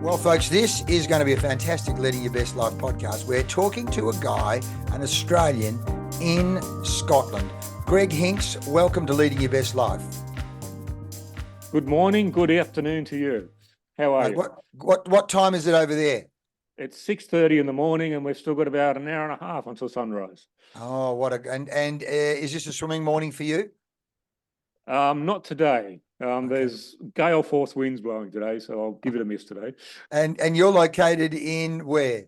Well, folks, this is going to be a fantastic Leading Your Best Life podcast. We're talking to a guy, an Australian in Scotland. Greg Hincks, welcome to Leading Your Best Life. Good morning, good afternoon to you. How are you? What time is it over there? It's 6:30 in the morning and we've still got about an hour and a half until sunrise. Oh, is this a swimming morning for you? Not today. Okay. There's gale force winds blowing today, so I'll give it a miss today. And you're located in where?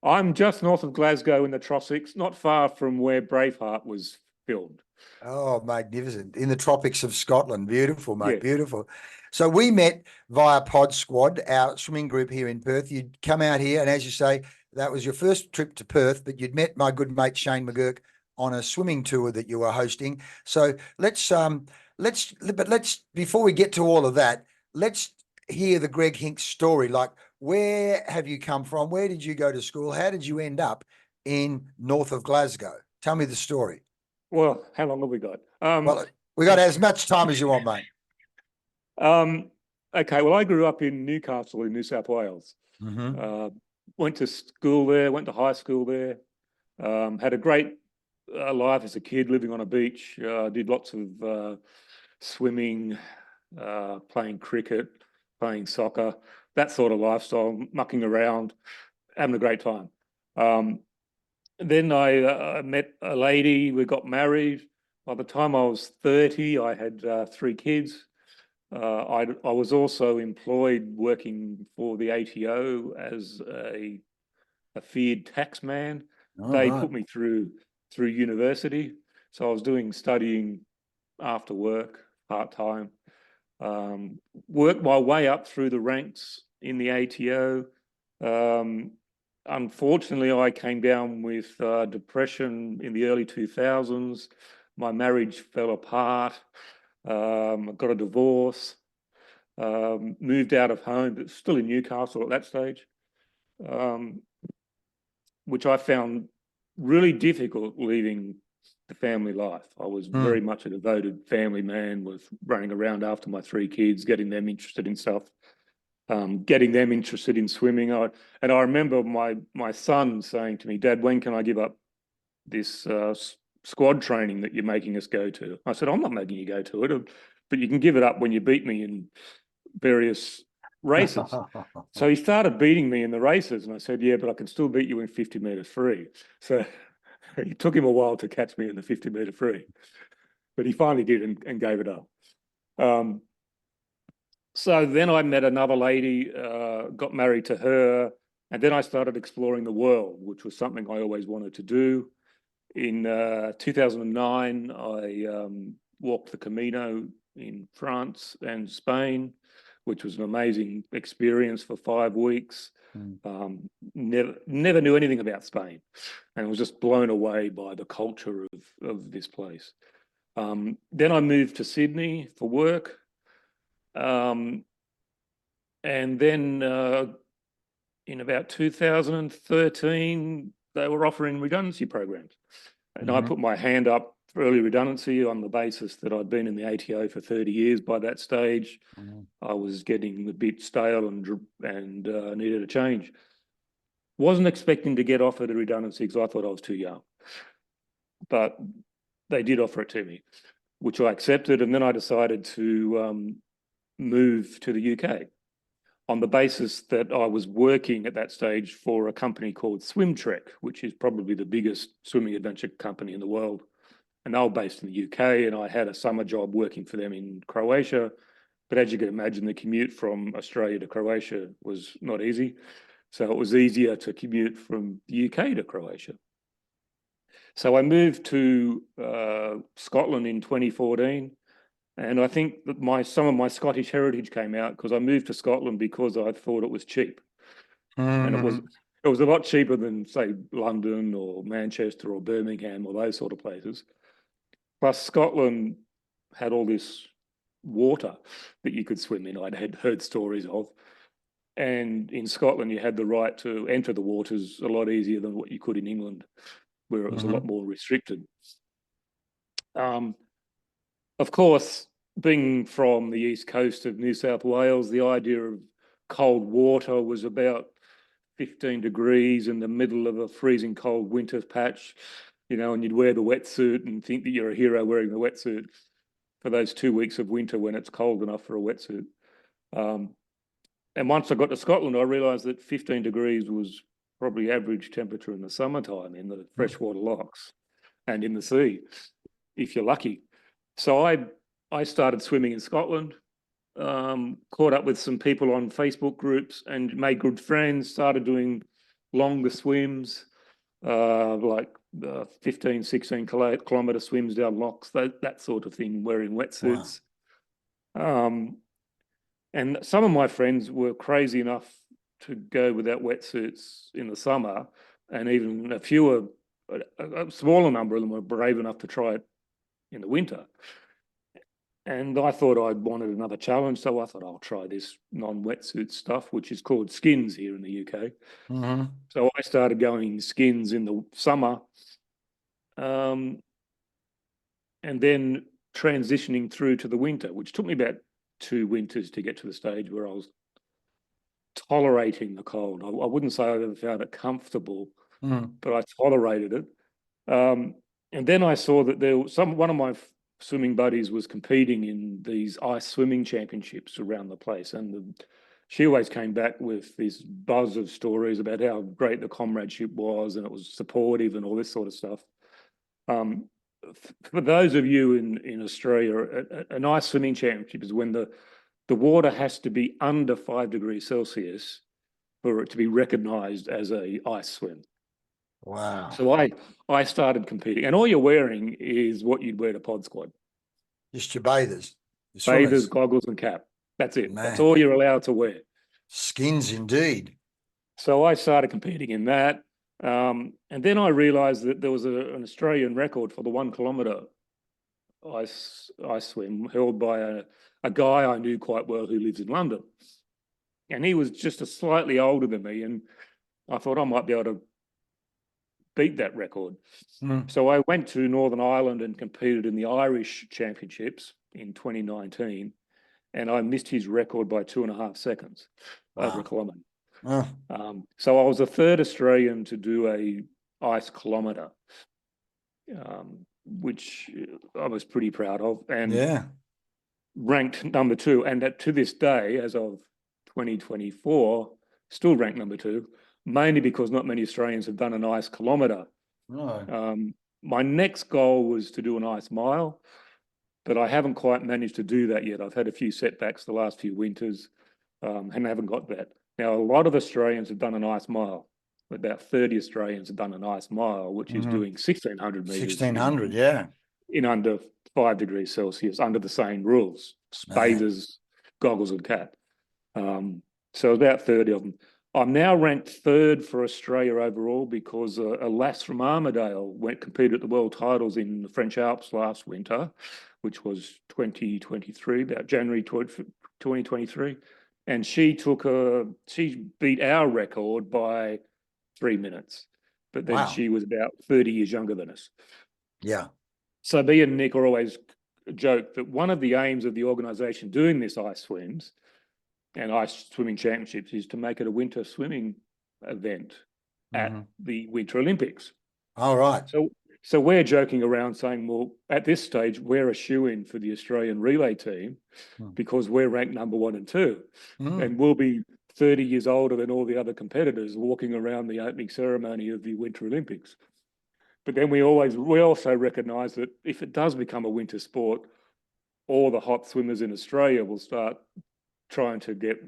I'm just north of Glasgow in the Trossachs, not far from where Braveheart was filmed. Oh, magnificent. In the tropics of Scotland. Beautiful, mate. Yeah. Beautiful. So we met via Pod Squad, our swimming group here in Perth. You'd come out here, and as you say, that was your first trip to Perth, but you'd met my good mate Shane McGurk on a swimming tour that you were hosting. So let's before we get to all of that, let's hear the Greg Hincks story. Like, where have you come from? Where did you go to school? How did you end up in north of Glasgow? Tell me the story. Well, how long have we got? Well, we got as much time as you want, mate. Okay, well, I grew up in Newcastle in New South Wales. Mm-hmm. Went to school there, went to high school there, had a great life as a kid living on a beach, did lots of swimming, playing cricket, playing soccer, that sort of lifestyle, mucking around, having a great time. Then I met a lady, we got married. By the time I was 30, I had 3 kids. I was also employed working for the ATO as a feared tax man. They put me through university. So I was studying after work, part-time. Worked my way up through the ranks in the ATO. Unfortunately, I came down with depression in the early 2000s. My marriage fell apart. Got a divorce. Moved out of home, but still in Newcastle at that stage, which I found really difficult leaving the family life. I was very much a devoted family man, was running around after my 3 kids, getting them interested in stuff. Getting them interested in swimming. I remember my son saying to me, "Dad, when can I give up this squad training that you're making us go to?" I said, "I'm not making you go to it, but you can give it up when you beat me in various races." So he started beating me in the races, and I said, "Yeah, but I can still beat you in 50 meter free." So it took him a while to catch me in the 50 meter free, but he finally did and gave it up. So then I met another lady, got married to her, and then I started exploring the world, which was something I always wanted to do. In 2009, I walked the Camino in France and Spain, which was an amazing experience for 5 weeks. Never knew anything about Spain, and was just blown away by the culture of this place. Then I moved to Sydney for work. And then in about 2013, they were offering redundancy programs. And I put my hand up for early redundancy on the basis that I'd been in the ATO for 30 years by that stage. I was getting a bit stale and needed a change. Wasn't expecting to get offered a redundancy because I thought I was too young. But they did offer it to me, which I accepted. And then I decided to move to the UK on the basis that I was working at that stage for a company called SwimTrek, which is probably the biggest swimming adventure company in the world. And they were based in the UK, and I had a summer job working for them in Croatia. But as you can imagine, the commute from Australia to Croatia was not easy. So it was easier to commute from the UK to Croatia. So I moved to Scotland in 2014. And I think that some of my Scottish heritage came out because I moved to Scotland because I thought it was cheap. And it was a lot cheaper than, say, London or Manchester or Birmingham or those sort of places. Plus, Scotland had all this water that you could swim in. I'd had heard stories of. And in Scotland, you had the right to enter the waters a lot easier than what you could in England, where it was a lot more restricted. Of course, being from the east coast of New South Wales, the idea of cold water was about 15 degrees in the middle of a freezing cold winter patch, and you'd wear the wetsuit and think that you're a hero wearing the wetsuit for those 2 weeks of winter when it's cold enough for a wetsuit. And once I got to Scotland, I realised that 15 degrees was probably average temperature in the summertime in the freshwater lochs and in the sea, if you're lucky. So I started swimming in Scotland, caught up with some people on Facebook groups and made good friends, started doing longer swims, like 15, 16 kilometre swims down lochs, that sort of thing, wearing wetsuits. Wow. And some of my friends were crazy enough to go without wetsuits in the summer, and even a smaller number of them were brave enough to try it in the winter. And I thought I wanted another challenge, so I thought I'll try this non-wetsuit stuff, which is called skins here in the UK. Mm-hmm. So I started going skins in the summer, and then transitioning through to the winter, which took me about 2 winters to get to the stage where I was tolerating the cold. I wouldn't say I ever found it comfortable, but I tolerated it. And then I saw that one of my swimming buddies was competing in these ice swimming championships around the place, and she always came back with this buzz of stories about how great the comradeship was, and it was supportive and all this sort of stuff. For those of you in Australia, an ice swimming championship is when the water has to be under 5 degrees Celsius for it to be recognised as a ice swim. Wow. So I started competing, and all you're wearing is what you'd wear to pod squad. Just your bathers. Bathers, goggles and cap. That's it. Man. That's all you're allowed to wear. Skins indeed. So I started competing in that. And then I realised that there was an Australian record for the 1 kilometre ice swim held by a guy I knew quite well who lives in London. And he was just a slightly older than me, and I thought I might be able to beat that record. So I went to Northern Ireland and competed in the Irish Championships in 2019, and I missed his record by 2.5 seconds over a kilometre. So I was the third Australian to do a ice kilometre, which I was pretty proud of, and ranked number 2. And to this day, as of 2024, still ranked number 2, mainly because not many Australians have done an ice kilometre. My next goal was to do an ice mile, but I haven't quite managed to do that yet. I've had a few setbacks the last few winters, and haven't got that. Now, a lot of Australians have done an ice mile. About 30 Australians have done an ice mile, which is doing 1,600 metres. 1,600, yeah. In under 5 degrees Celsius, under the same rules, bathers, goggles and cap. So about 30 of them. I'm now ranked 3rd for Australia overall because a lass from Armidale competed at the World Titles in the French Alps last winter, which was 2023, about January 2023. And she beat our record by 3 minutes. But then she was about 30 years younger than us. Yeah. So me and Nick are always joke that one of the aims of the organisation doing this ice swims and ice swimming championships is to make it a winter swimming event at the Winter Olympics. All right. So we're joking around saying, well, at this stage, we're a shoo-in for the Australian relay team because we're ranked number 1 and 2. And we'll be 30 years older than all the other competitors walking around the opening ceremony of the Winter Olympics. But then we also recognise that if it does become a winter sport, all the hot swimmers in Australia will start trying to get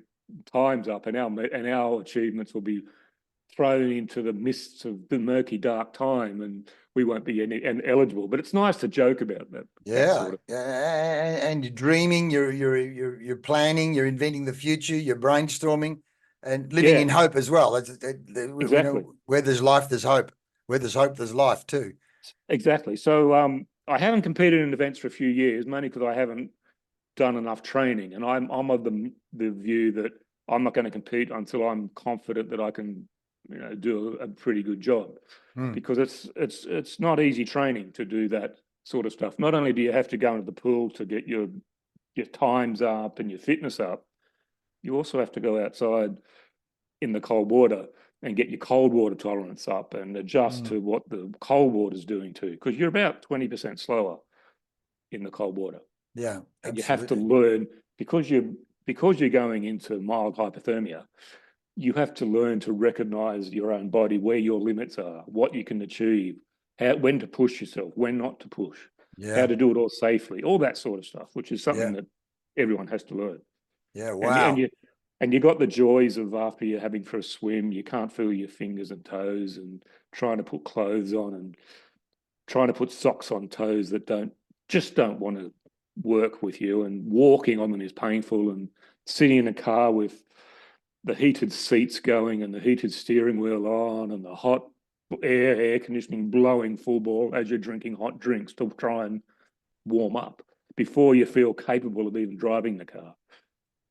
times up, and our achievements will be thrown into the mists of the murky, dark time, and we won't be eligible. But it's nice to joke about that. Yeah, and you're dreaming, you're planning, you're inventing the future, you're brainstorming, and living in hope as well. Exactly. Where there's life, there's hope. Where there's hope, there's life too. Exactly. So I haven't competed in events for a few years, mainly because I haven't done enough training, and I'm of the view that I'm not going to compete until I'm confident that I can, do a pretty good job, because it's not easy training to do that sort of stuff. Not only do you have to go into the pool to get your times up and your fitness up, you also have to go outside in the cold water and get your cold water tolerance up and adjust to what the cold water is doing too, because you're about 20% slower in the cold water. Yeah, and you have to absolutely. learn because you're going into mild hypothermia. You have to learn to recognize your own body, where your limits are, what you can achieve, when to push yourself, when not to push, how Yeah, to do it all safely, all that sort of stuff, which is something yeah, that everyone has to learn. yeah. And you, and Wow. you and you got the joys of after you're having for a swim, you can't feel your fingers and toes, and trying to put clothes on and trying to put socks on toes that don't want to work with you, and walking on them is painful, and sitting in a car with the heated seats going and the heated steering wheel on and the hot air conditioning blowing full bore as you're drinking hot drinks to try and warm up before you feel capable of even driving the car.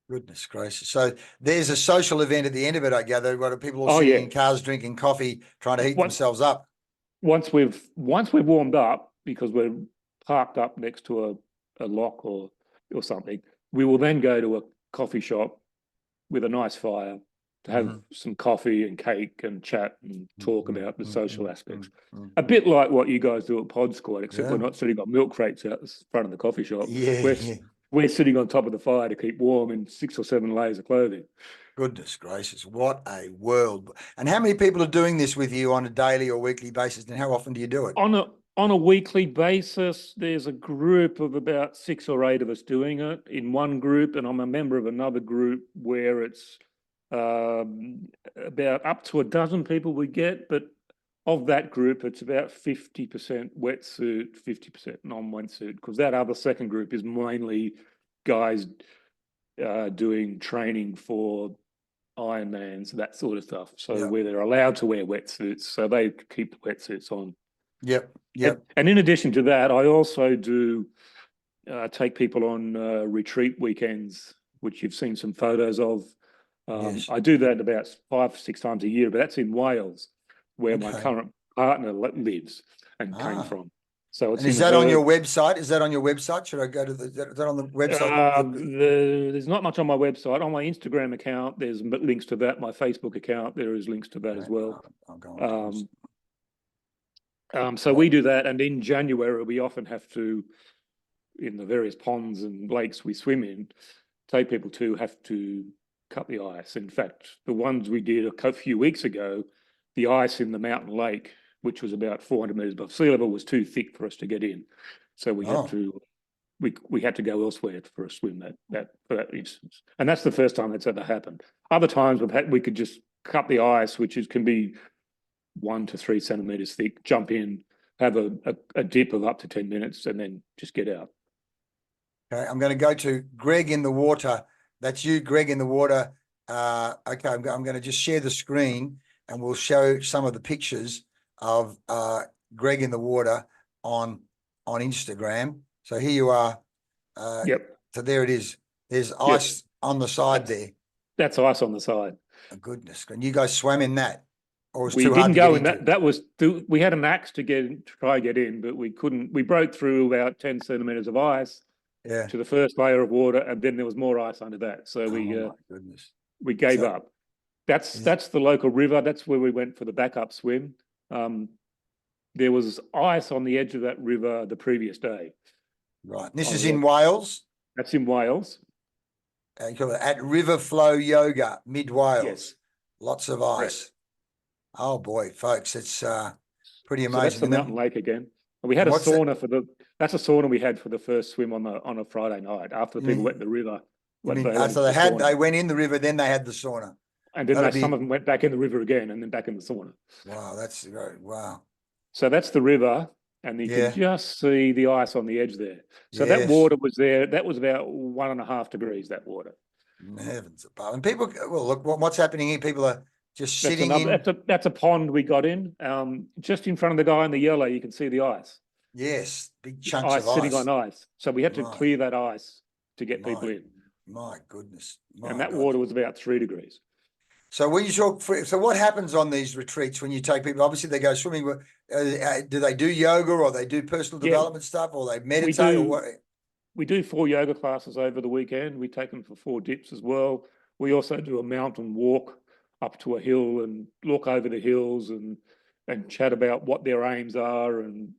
Goodness gracious. So there's a social event at the end of it, I gather. What are people all Oh sitting yeah. in cars drinking coffee, trying to heat Once themselves up? once we've warmed up, because we're parked up next to a lock or something, we will then go to a coffee shop with a nice fire to have some coffee and cake and chat and talk about the social aspects. A bit like what you guys do at Pod Squad, except we're Yeah. not sitting on milk crates out the front of the coffee shop. Yeah, We're yeah. we're sitting on top of the fire to keep warm in 6 or 7 layers of clothing. Goodness gracious, what a world. And how many people are doing this with you on a daily or weekly basis, and how often do you do it? On a weekly basis, there's a group of about 6 or 8 of us doing it in one group, and I'm a member of another group where it's about up to a dozen people we get, but of that group, it's about 50% wetsuit, 50% non-wetsuit, because that other second group is mainly guys doing training for Ironmans, that sort of stuff. So where they're allowed to wear wetsuits, so they keep the wetsuits on. Yep, yep. And in addition to that, I also do take people on retreat weekends, which you've seen some photos of. Yes. I do that about 5, 6 times a year, but that's in Wales, where my Okay. current partner lives and came Ah. from. So it's And is in that on your her. website? Is that on your website? Should I go to is that on the website? There's not much on my website. On my Instagram account, there's links to that. My Facebook account, there is links to that as well. I'll go on to So we do that, and in January we often have to, in the various ponds and lakes we swim in, take people to have to cut the ice. In fact, the ones we did a few weeks ago, the ice in the mountain lake, which was about 400 meters above sea level, was too thick for us to get in. So we had to we had to go elsewhere for a swim for that instance. And that's the first time that's ever happened. Other times we could just cut the ice, which can be 1 to 3 centimeters thick, jump in, have a dip of up to 10 minutes, and then just get out. Okay, I'm going to go to Greg in the water. That's you, Greg in the water. Okay, I'm going to just share the screen, and we'll show some of the pictures of Greg in the water on Instagram. So here you are. Yep. So there it is. There's ice on the side there. That's ice on the side. Oh, goodness. And you guys swam in that? Or it was We too hard didn't to go get in into? that. That was we had an axe to try get in, but we couldn't. We broke through about 10 centimeters of ice to the first layer of water, and then there was more ice under that. So my goodness. we gave up. That's the local river. That's where we went for the backup swim. There was ice on the edge of that river the previous day. Right. This is in Wales? That's in Wales. At River Flow Yoga, mid-Wales. Yes. Lots of ice. Correct. Oh, boy, folks, it's pretty amazing. So that's the mountain lake again. And we had a sauna that's a sauna we had for the first swim on a Friday night after the people went in the river. So they went in the river, then they had the sauna. And then some of them went back in the river again and then back in the sauna. Wow, that's great. Wow. So that's the river, and you can just see the ice on the edge there. So that water was there. That was about 1.5 degrees, that water. Heavens above. And people, well, look, what's happening here? People are just sitting in. That's a pond we got in. Just in front of the guy in the yellow, you can see the ice. Yes, big chunks of ice. Sitting on ice. So we had to clear that ice to get people in. My goodness. And that water was about 3 degrees. So when you talk, so what happens on these retreats when you take people? Obviously, they go swimming. Do they do yoga, or they do personal development stuff, or they meditate, or what? We do 4 yoga classes over the weekend. We take them for 4 dips as well. we also do a mountain walk up to a hill and look over the hills and chat about what their aims are and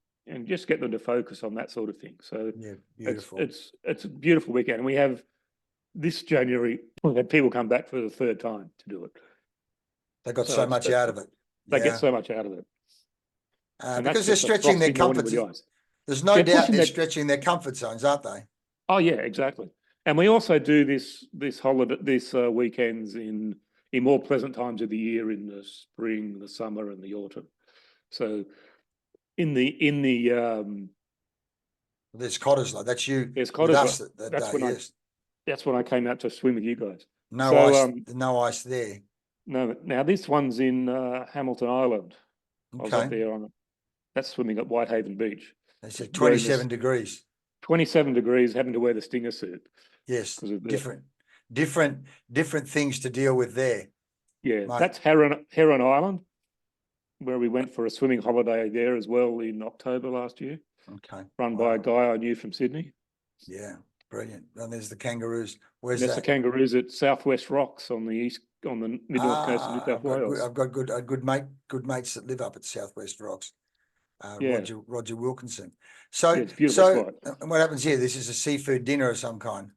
just get them to focus on that sort of thing. So Yeah, beautiful. It's a beautiful weekend. And we have this January, we've had people come back for the third time to do it. They got so much out of it. They get so much out of it. Because they're stretching their comfort zones. There's no doubt they're stretching their comfort zones, aren't they? Oh yeah, exactly. And we also do this weekends in more pleasant times of the year, in the spring, the summer, and the autumn. So there's Cotters, like that's you. There's Cotters. That's when I came out to swim with you guys. No ice there. No, now this one's in Hamilton Island. Okay. I was up there on it. That's swimming at Whitehaven Beach. They said 27 degrees. 27 degrees, having to wear the Stinger suit. Yes, different things to deal with there. Yeah, that's Heron Island, where we went for a swimming holiday there as well in October last year. Okay. Run by a guy I knew from Sydney. Yeah, brilliant. And there's the Kangaroos. Where's that's that? The Kangaroos at Southwest Rocks on the mid-north coast of New South Wales. I've got good mates that live up at Southwest Rocks. Roger Wilkinson. So, it's beautiful. And what happens here? This is a seafood dinner of some kind.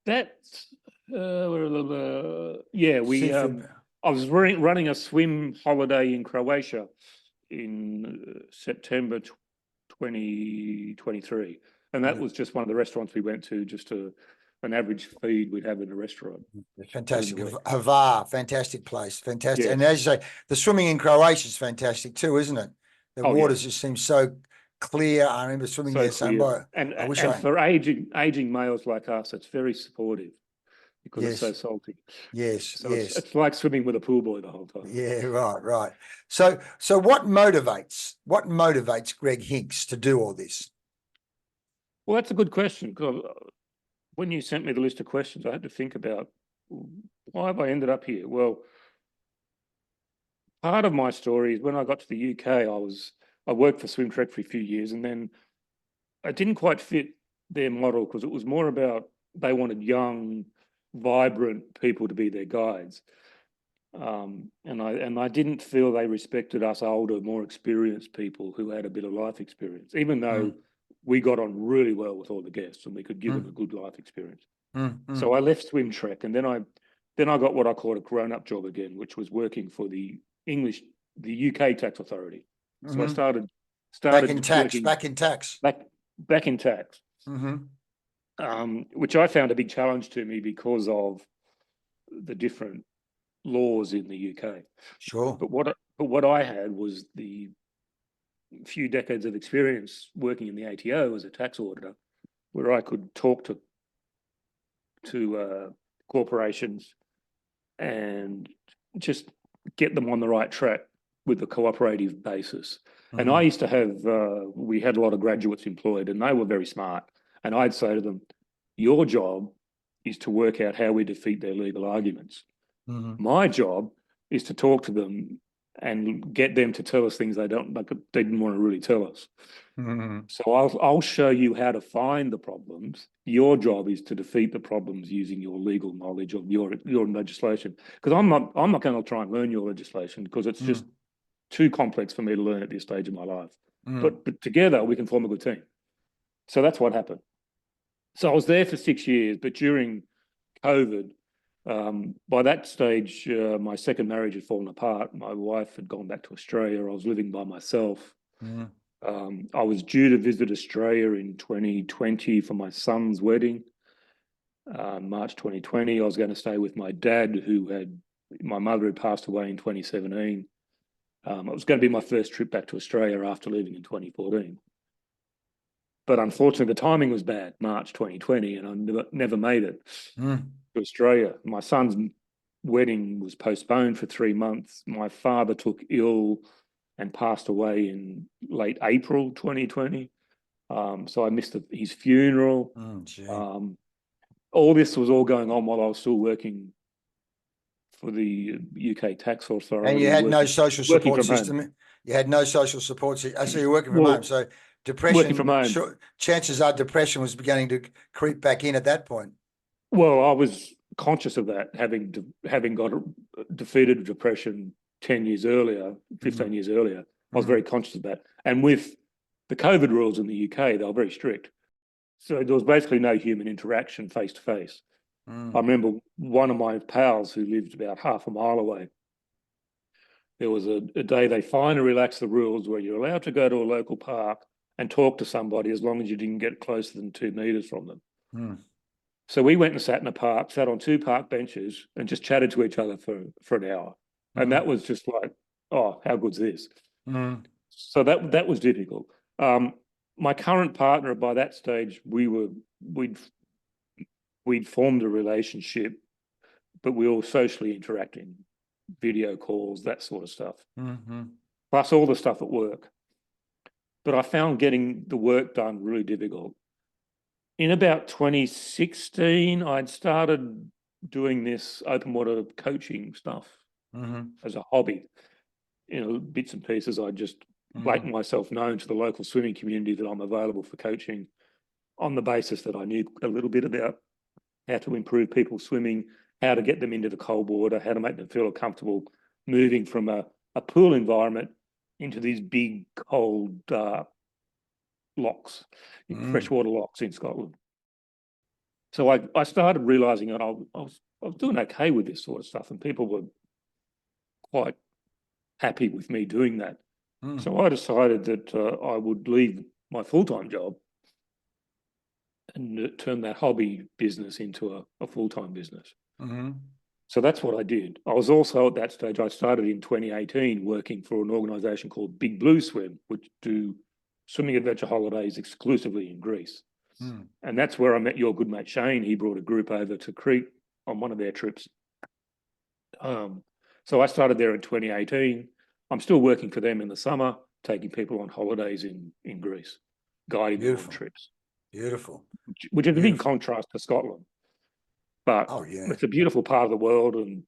That's I was running a swim holiday in Croatia in September 2023, and that was just one of the restaurants we went to. Just an average feed we'd have in a restaurant. Fantastic. Hvar, fantastic place. Fantastic. Yeah. And as you say, the swimming in Croatia is fantastic too, isn't it? The waters just seem so clear. I remember swimming there. And for aging males like us, it's very supportive because it's so salty. Yes, so it's like swimming with a pool boy the whole time. Yeah, right. So what motivates Greg Hincks to do all this? Well, that's a good question, because when you sent me the list of questions, I had to think about, why have I ended up here? Well, part of my story is when I got to the UK, I worked for SwimTrek for a few years, and then I didn't quite fit their model, because it was more about they wanted young, vibrant people to be their guides. And I didn't feel they respected us older, more experienced people who had a bit of life experience, even though we got on really well with all the guests and we could give them a good life experience. So I left SwimTrek, and then I got what I called a grown-up job again, which was working for the UK tax authority. So I started back in tax, which I found a big challenge to me because of the different laws in the UK. Sure. But what I had was the few decades of experience working in the ATO as a tax auditor, where I could talk to corporations and just get them on the right track with a cooperative basis. And I used to have, we had a lot of graduates employed, and they were very smart. And I'd say to them, your job is to work out how we defeat their legal arguments. My job is to talk to them and get them to tell us things they didn't want to really tell us. So I'll show you how to find the problems. Your job is to defeat the problems using your legal knowledge of your legislation. Because I'm not going to try and learn your legislation, because it's just too complex for me to learn at this stage of my life. But together we can form a good team. So that's what happened. So I was there for 6 years, but during COVID, by that stage, my second marriage had fallen apart. My wife had gone back to Australia. I was living by myself. I was due to visit Australia in 2020 for my son's wedding. March 2020, I was going to stay with my dad, my mother had passed away in 2017. It was going to be my first trip back to Australia after leaving in 2014. But unfortunately, the timing was bad, March 2020, and I never made it to Australia. My son's wedding was postponed for 3 months. My father took ill and passed away in late April 2020. So I missed his funeral. All this was all going on while I was still working for the UK tax authority. And you had no social support system. You had no social support system. So you're working from home. So depression, working from home. Chances are depression was beginning to creep back in at that point. Well, I was conscious of that, having got defeated depression 10 years earlier, 15 years earlier. I was very conscious of that. And with the COVID rules in the UK, they were very strict. So there was basically no human interaction face to face. I remember one of my pals who lived about half a mile away. There was a day they finally relaxed the rules where you're allowed to go to a local park and talk to somebody as long as you didn't get closer than 2 meters from them. So we went and sat in a park, sat on 2 park benches and just chatted to each other for an hour. And that was just like, oh, how good's this? So that was difficult. My current partner, by that stage, we'd formed a relationship, but we were socially interacting, video calls, that sort of stuff, plus all the stuff at work. But I found getting the work done really difficult. In about 2016, I'd started doing this open water coaching stuff as a hobby. Bits and pieces. I just make myself known to the local swimming community that I'm available for coaching on the basis that I knew a little bit about how to improve people's swimming, how to get them into the cold water, how to make them feel comfortable moving from a pool environment into these big, cold locks, freshwater locks in Scotland. So I started realising that I was doing okay with this sort of stuff, and people were quite happy with me doing that. So I decided that I would leave my full-time job and turn that hobby business into a full-time business. So that's what I did. I was also at that stage, I started in 2018 working for an organisation called Big Blue Swim, which do swimming adventure holidays exclusively in Greece. And that's where I met your good mate Shane. He brought a group over to Crete on one of their trips. So I started there in 2018. I'm still working for them in the summer, taking people on holidays in Greece, guiding them on trips. Beautiful. Which is a big contrast to Scotland. But it's a beautiful part of the world, and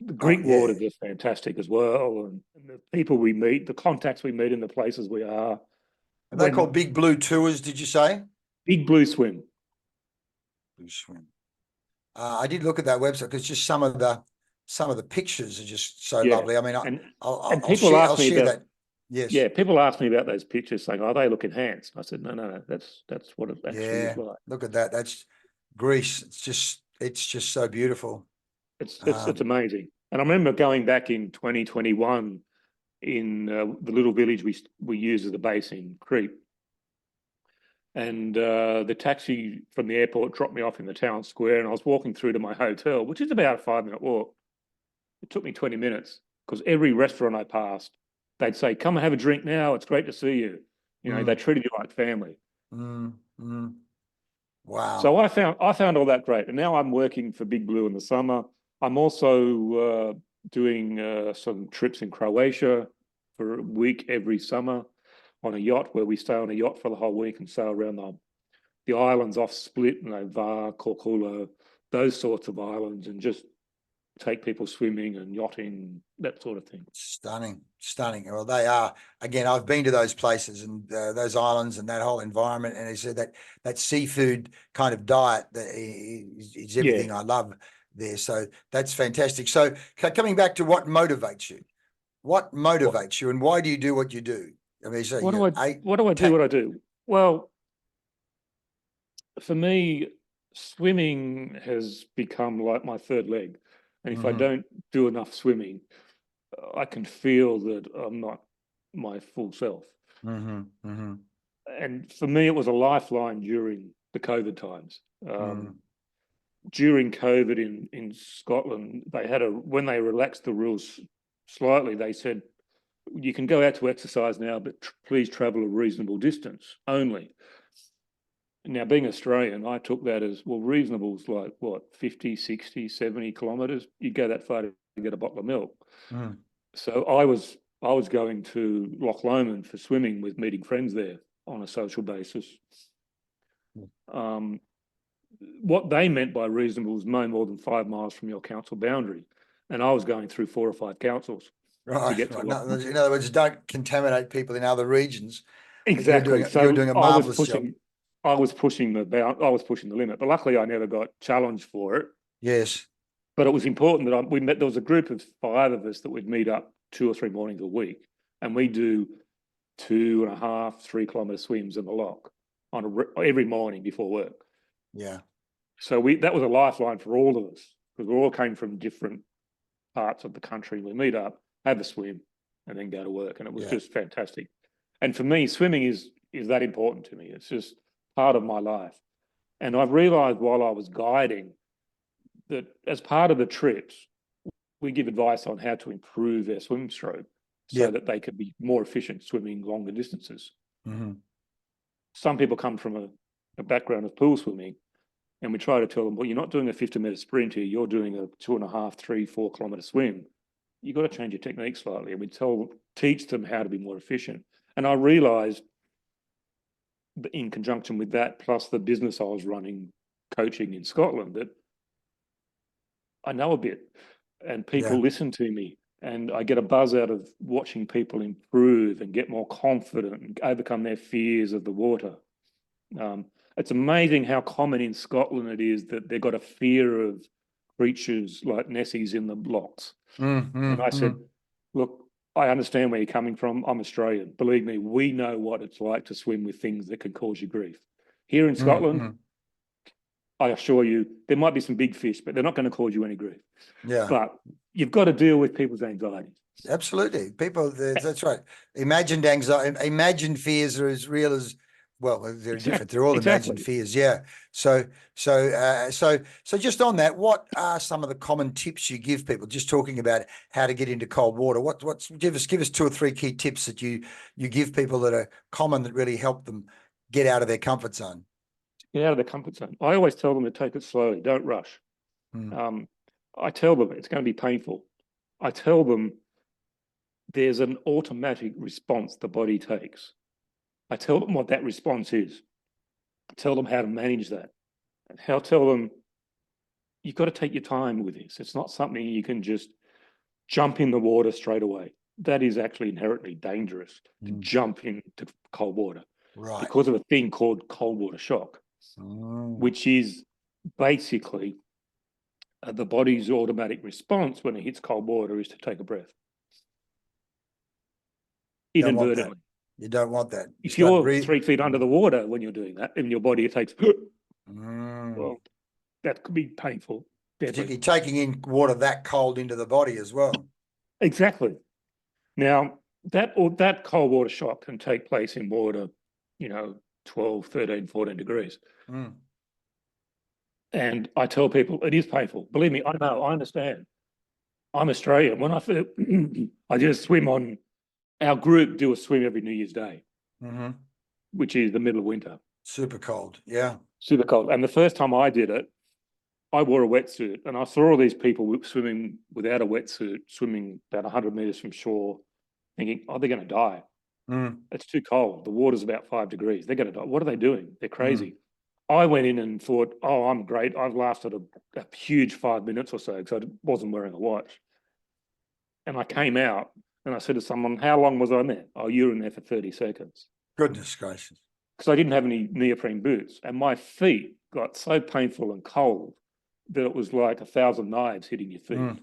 the Greek waters are fantastic as well. And the people we meet, the contacts we meet in the places we are. Are they called Big Blue Tours, did you say? Big Blue Swim. Blue Swim. I did look at that website because just some of the pictures are just so lovely. I mean, I'll share that. Yes. Yeah, people ask me about those pictures, saying, "Oh, they look enhanced." I said, "No, that's what it actually is like." Look at that. That's Greece. It's just so beautiful. It's amazing. And I remember going back in 2021 in the little village we use as a base in Crete. And the taxi from the airport dropped me off in the town square, and I was walking through to my hotel, which is about a 5-minute walk. It took me 20 minutes because every restaurant I passed, they'd say, "Come and have a drink now. It's great to see you." They treated you like family. Wow. So I found all that great. And now I'm working for Big Blue in the summer. I'm also doing some trips in Croatia for a week every summer on a yacht, where we stay on a yacht for the whole week and sail around the islands off Split, Var, Korčula, those sorts of islands, and just take people swimming and yachting, that sort of thing. Stunning. Well, they are. Again, I've been to those places and those islands and that whole environment, and they said that seafood kind of diet that is everything I love there. So that's fantastic. So coming back to what motivates you, and why do you do what you do? I mean, so what do I do? Well, for me, swimming has become like my third leg. And if I don't do enough swimming, I can feel that I'm not my full self. And for me, it was a lifeline during the COVID times. During COVID in Scotland, when they relaxed the rules slightly, they said, you can go out to exercise now, but please travel a reasonable distance only. Now, being Australian, I took that as, well, reasonable is like, what, 50, 60, 70 kilometres? You go that far to get a bottle of milk. So I was going to Loch Lomond for swimming with meeting friends there on a social basis. What they meant by reasonable was no more than 5 miles from your council boundary. And I was going through 4 or 5 councils to get to Loch Lomond. In other words, don't contaminate people in other regions. Exactly. You're doing a marvellous job. I was pushing the limit, but luckily I never got challenged for it. Yes. But it was important that there was a group of 5 of us that would meet up 2 or 3 mornings a week, and we do 2.5, 3 kilometre swims in the lock every morning before work. Yeah. So that was a lifeline for all of us, because we all came from different parts of the country. We meet up, have a swim, and then go to work, and it was just fantastic. And for me, swimming is that important to me. It's just part of my life. And I've realised while I was guiding that as part of the trips, we give advice on how to improve their swim stroke so that they can be more efficient swimming longer distances. Mm-hmm. Some people come from a background of pool swimming, and we try to tell them, well, you're not doing a 50-metre sprint here, you're doing a 2.5, 3, 4 kilometre swim. You've got to change your technique slightly. And we teach them how to be more efficient. And I realised in conjunction with that, plus the business I was running, coaching in Scotland, that I know a bit, and people listen to me, and I get a buzz out of watching people improve and get more confident and overcome their fears of the water. It's amazing how common in Scotland it is that they've got a fear of creatures like Nessies in the locks. And I said, look, I understand where you're coming from. I'm Australian. Believe me, we know what it's like to swim with things that can cause you grief. Here in Scotland, I assure you, there might be some big fish, but they're not going to cause you any grief. Yeah. But you've got to deal with people's anxieties. Absolutely. That's right. Imagined anxiety, imagined fears are as real as, well, they're different. They're all imagined fears. Yeah. So just on that, what are some of the common tips you give people? Just talking about how to get into cold water. Give us 2 or 3 key tips that you give people that are common that really help them get out of their comfort zone. Get out of the comfort zone. I always tell them to take it slowly. Don't rush. I tell them it's going to be painful. I tell them there's an automatic response the body takes. I tell them what that response is. I tell them how to manage that. And tell them you've got to take your time with this. It's not something you can just jump in the water straight away. That is actually inherently dangerous to jump into cold water. Right. Because of a thing called cold water shock, which is basically the body's automatic response when it hits cold water is to take a breath. Inadvertently. You don't want that. If you're 3 feet under the water when you're doing that, in your body, it takes, well, that could be painful. Particularly taking in water that cold into the body as well. Exactly. Now, that cold water shock can take place in water, 12, 13, 14 degrees. And I tell people it is painful. Believe me, I know, I understand. I'm Australian. When I just swim on, our group do a swim every New Year's Day, which is the middle of winter. Super cold, yeah. Super cold. And the first time I did it, I wore a wetsuit, and I saw all these people swimming without a wetsuit, swimming about 100 meters from shore, thinking, oh, they're going to die. It's too cold. The water's about 5 degrees. They're going to die. What are they doing? They're crazy. I went in and thought, oh, I'm great. I've lasted a huge 5 minutes or so because I wasn't wearing a watch. And I came out and I said to someone, how long was I in there? Oh, you were in there for 30 seconds. Goodness gracious. Because I didn't have any neoprene boots, and my feet got so painful and cold that it was like 1,000 knives hitting your feet.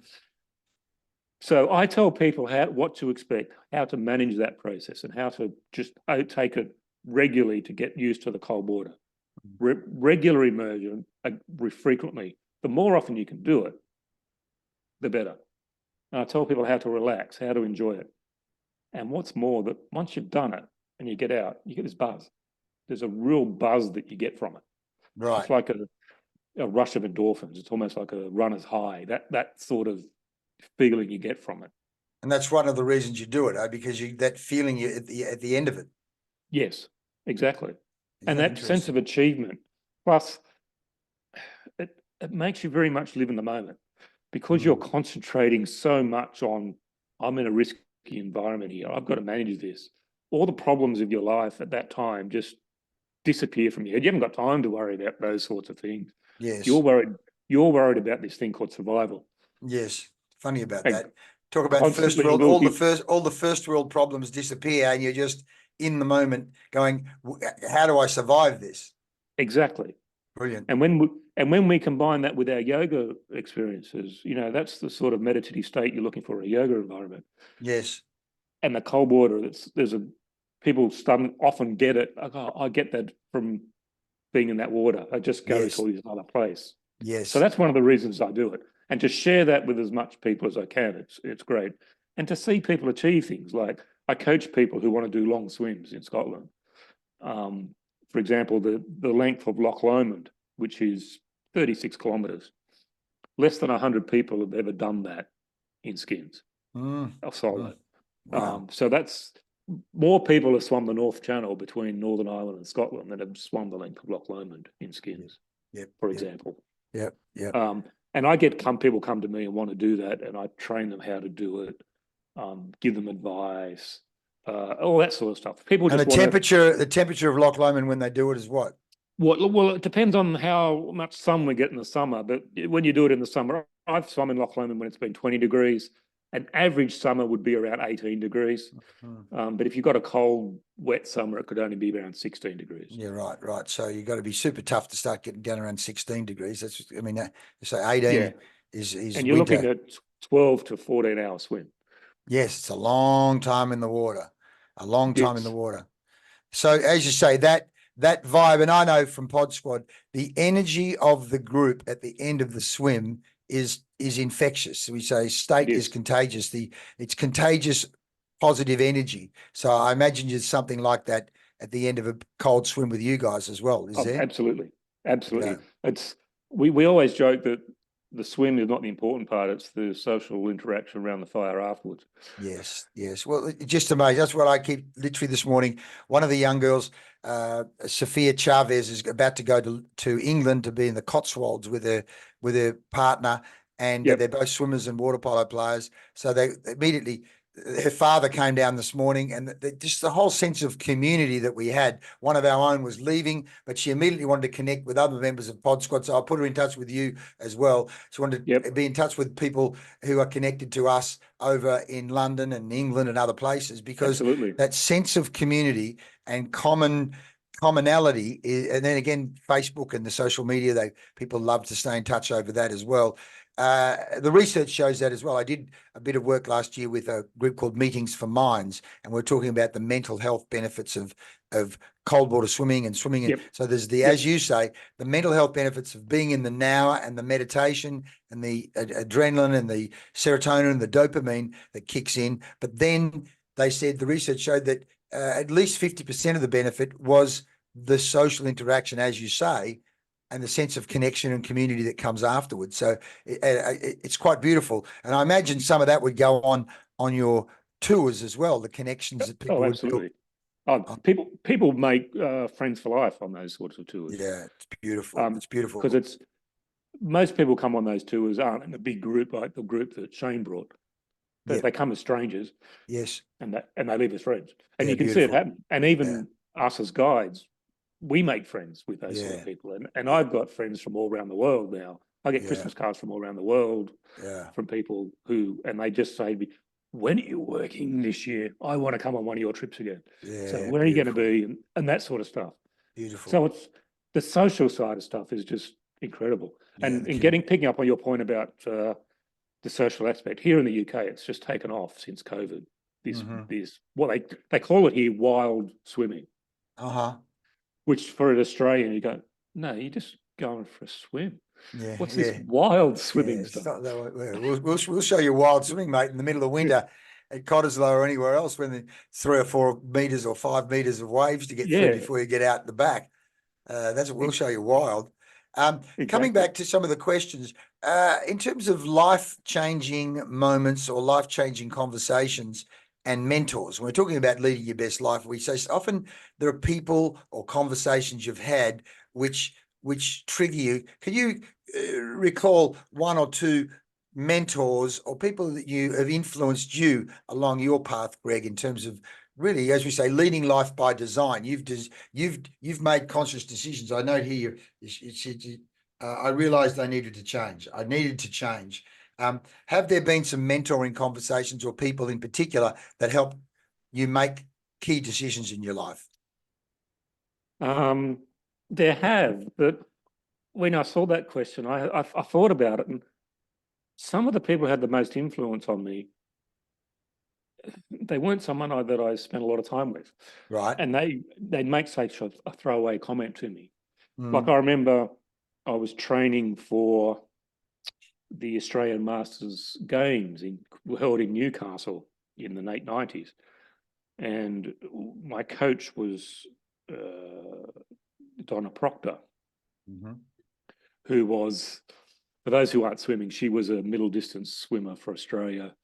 So I tell people what to expect, how to manage that process, and how to just take it regularly to get used to the cold water. Regular immersion, frequently. The more often you can do it, the better. And I tell people how to relax, how to enjoy it. And what's more, that once you've done it and you get out, you get this buzz. There's a real buzz that you get from it. Right. It's like a rush of endorphins. It's almost like a runner's high, that sort of feeling you get from it. And that's one of the reasons you do it, because that feeling you at the end of it. Yes, exactly. And that sense of achievement, plus it makes you very much live in the moment, because you're concentrating so much on, I'm in a risky environment here, I've got to manage this. All the problems of your life at that time just disappear from your head. You haven't got time to worry about those sorts of things. Yes. You're worried about this thing called survival. Yes. Funny about that. Talk about first world, all the first world problems disappear, and you're just in the moment going, how do I survive this? Exactly. Brilliant. And when we combine that with our yoga experiences, you know, that's the sort of meditative state you're looking for in a yoga environment. Yes. And the cold water, people often get it. I get that from being in that water. I just go Yes. to another place. So Yes. that's one of the reasons I do it. And to share that with as much people as I can, it's great. And to see people achieve things, like I coach people who want to do long swims in Scotland. For example, the length of Loch Lomond, which is 36 kilometres. Less than 100 people have ever done that in skins or solo. Wow. So that's more people have swum the North Channel between Northern Ireland and Scotland than have swum the length of Loch Lomond in skins, for example. Yep. And I get people come to me and want to do that, and I train them how to do it, give them advice, all that sort of stuff. People And just the temperature of Loch Lomond when they do it is what? Well, it depends on how much sun we get in the summer. But when you do it in the summer, I've swum in Loch Lomond when it's been 20 degrees. An average summer would be around 18 degrees. But if you've got a cold, wet summer, it could only be around 16 degrees. Yeah, right. So you've got to be super tough to start getting down around 16 degrees. That's, I mean, so 18 is and you're winter. looking at 12 to 14-hour swim. Yes, it's a long time in the water. A long time in the Yes. water. So as you say, that vibe, and I know from Pod Squad, the energy of the group at the end of the swim is infectious. We say state is contagious. It's contagious positive energy. So I imagine there's something like that at the end of a cold swim with you guys as well. Is there? Absolutely. Absolutely. Yeah. We always joke that the swim is not the important part. It's the social interaction around the fire afterwards. Yes. Well, it just amazing. That's what I keep literally this morning. One of the young girls, Sophia Chavez, is about to go to England to be in the Cotswolds with her partner, and they're both swimmers and water polo players. So they immediately, her father came down this morning, and just the whole sense of community that we had. One of our own was leaving, but she immediately wanted to connect with other members of Pod Squad. So I put her in touch with you as well. She wanted to be in touch with people who are connected to us over in London and England and other places, because that sense of community and commonality and then again, Facebook and the social media, people love to stay in touch over that as well. The research shows that as well. I did a bit of work last year with a group called Meetings for Minds, and we're talking about the mental health benefits of cold water swimming and swimming. So there's as you say, the mental health benefits of being in the now and the meditation and the adrenaline and the serotonin and the dopamine that kicks in. But then they said the research showed that at least 50% of the benefit was the social interaction, as you say, and the sense of connection and community that comes afterwards. So it's quite beautiful. And I imagine some of that would go on your tours as well, the connections that people would build. People make friends for life on those sorts of tours. Yeah, it's beautiful. It's beautiful. Because most people come on those tours aren't in a big group like the group that Shane brought. They come as strangers. Yes. And they leave as friends. And you can see it happen. And even us as guides, we make friends with those sort of people. And I've got friends from all around the world now. I get Christmas cards from all around the world from people and they just say to me, when are you working this year? I want to come on one of your trips again. So where are you going to be? And that sort of stuff. Beautiful. So it's the social side of stuff is just incredible. And picking up on your point about the social aspect, here in the UK, it's just taken off since COVID. This what they call it here, wild swimming. Which for an Australian, you go, no, you're just going for a swim. What's this wild swimming stuff? We'll show you wild swimming, mate, in the middle of winter at Cottesloe or anywhere else when there's 3 or 4 meters or 5 meters of waves to get through before you get out the back. That's what we'll show you wild. Coming back to some of the questions, in terms of life-changing moments or life-changing conversations and mentors, when we're talking about leading your best life, we say often there are people or conversations you've had which trigger you. Can you recall 1 or 2 mentors or people that you have influenced you along your path, Greg, in terms of really, as we say, leading life by design? You've made conscious decisions. I note here I realized I needed to change. Have there been some mentoring conversations or people in particular that help you make key decisions in your life? There have, but when I saw that question, I thought about it, and some of the people who had the most influence on me, they weren't someone that I spent a lot of time with, Right. and they'd make such a throwaway comment to me. Like Mm. I remember, I was training for the Australian Masters Games held in Newcastle in the late 90s, and my coach was Donna Proctor, Mhm. who was, for those who aren't swimming, she was a middle distance swimmer for Australia,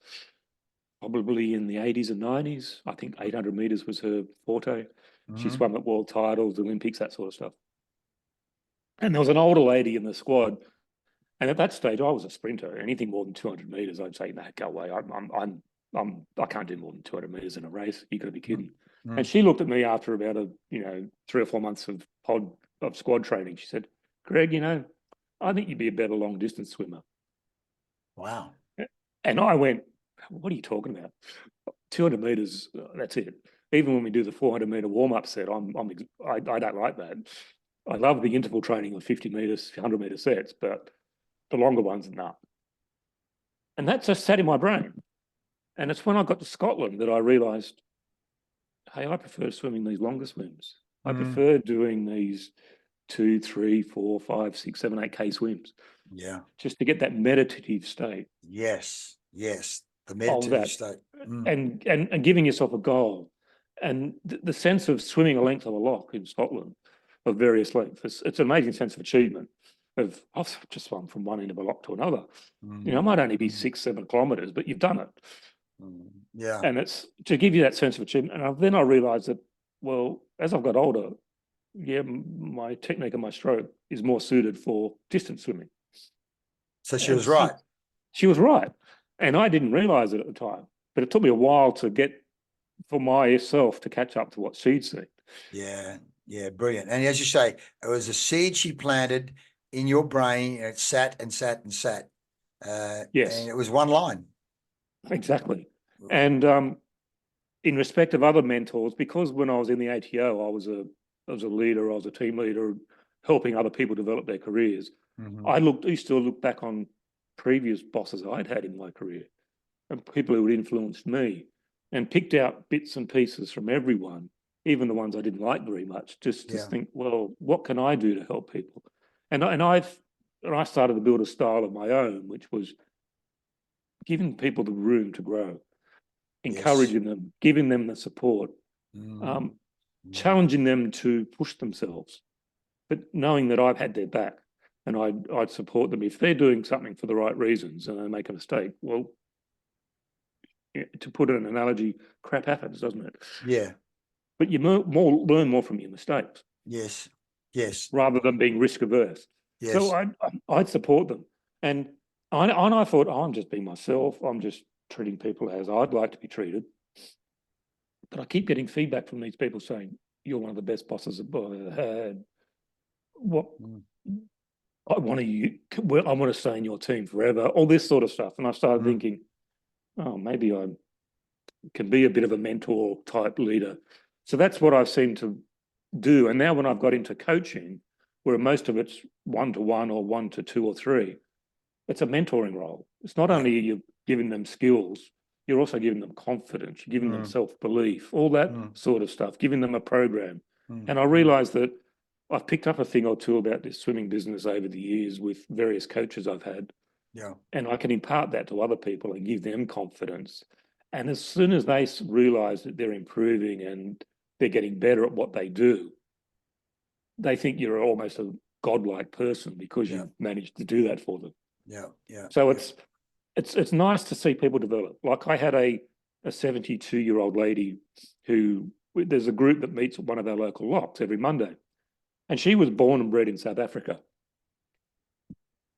probably in the 80s and 90s. I think 800 meters was her forte. She Mhm. swam at world titles, Olympics, that sort of stuff. And there was an older lady in the squad. And at that stage, I was a sprinter. Anything more than 200 meters, I'd say, "No, go away. I can't do more than 200 meters in a race. You got to be kidding." Mm. And she looked at me after about 3 or 4 months of squad training. She said, "Greg, I think you'd be a better long distance swimmer." Wow. And I went, "What are you talking about? 200 meters, that's it. Even when we do the 400-meter warm-up set, I don't like that. I love the interval training of 50 meters, 100-meter sets, but the longer ones, no." And that just sat in my brain. And it's when I got to Scotland that I realised, hey, I prefer swimming these longer swims. I prefer doing these 2, 3, 4, 5, 6, 7, 8K swims, Yeah. just to get that meditative state Yes. Yes. The of meditative that, state. and giving yourself a goal, and the sense of swimming a length of a loch in Scotland of various lengths. It's an amazing sense of achievement. I've just swum from one end of a loch to another. It might only be 6, 7 kilometers, but you've done it. Yeah. And it's to give you that sense of achievement. And then I realized that, well, as I've got older, yeah, my technique and my stroke is more suited for distance swimming. So she And was right. she was right. And I didn't realize it at the time, but it took me a while for myself to catch up to what she'd seen. Yeah. Yeah. Brilliant. And as you say, it was a seed she planted in your brain, and it sat and sat and sat. Yes, And it was one line. exactly. And in respect of other mentors, because when I was in the ATO, I was a leader, I was a team leader, helping other people develop their careers. I used to look back on previous bosses I'd had in my career and people who had influenced me, and picked out bits and pieces from everyone, even the ones I didn't like very much, just to think, well, what can I do to help people? And I started to build a style of my own, which was giving people the room to grow, encouraging them, giving them the support, challenging them to push themselves, but knowing that I've had their back and I'd support them if they're doing something for the right reasons and they make a mistake. Well, to put an analogy, crap happens, doesn't it? Yeah. But you learn more from your mistakes. Yes. Yes. Rather than being risk averse. Yes. So I'd support them. And I thought, I'm just being myself. I'm just treating people as I'd like to be treated. But I keep getting feedback from these people saying, you're one of the best bosses I've ever had. What I want to stay in your team forever, all this sort of stuff. And I started thinking, oh, maybe I can be a bit of a mentor type leader. So that's what I've seemed to do. And now when I've got into coaching, where most of it's 1-to-1 or 1-to-2 or 3, it's a mentoring role. It's not only you're giving them skills, you're also giving them confidence, you're giving them self-belief, all that sort of stuff, giving them a program. And I realized that I've picked up a thing or two about this swimming business over the years with various coaches I've had. Yeah. And I can impart that to other people and give them confidence. And as soon as they realize that they're improving and they're getting better at what they do, they think you're almost a godlike person because you've managed to do that for them. Yeah. Yeah. So it's nice to see people develop. Like I had a 72-year-old lady who, there's a group that meets at one of our local locks every Monday. And she was born and bred in South Africa.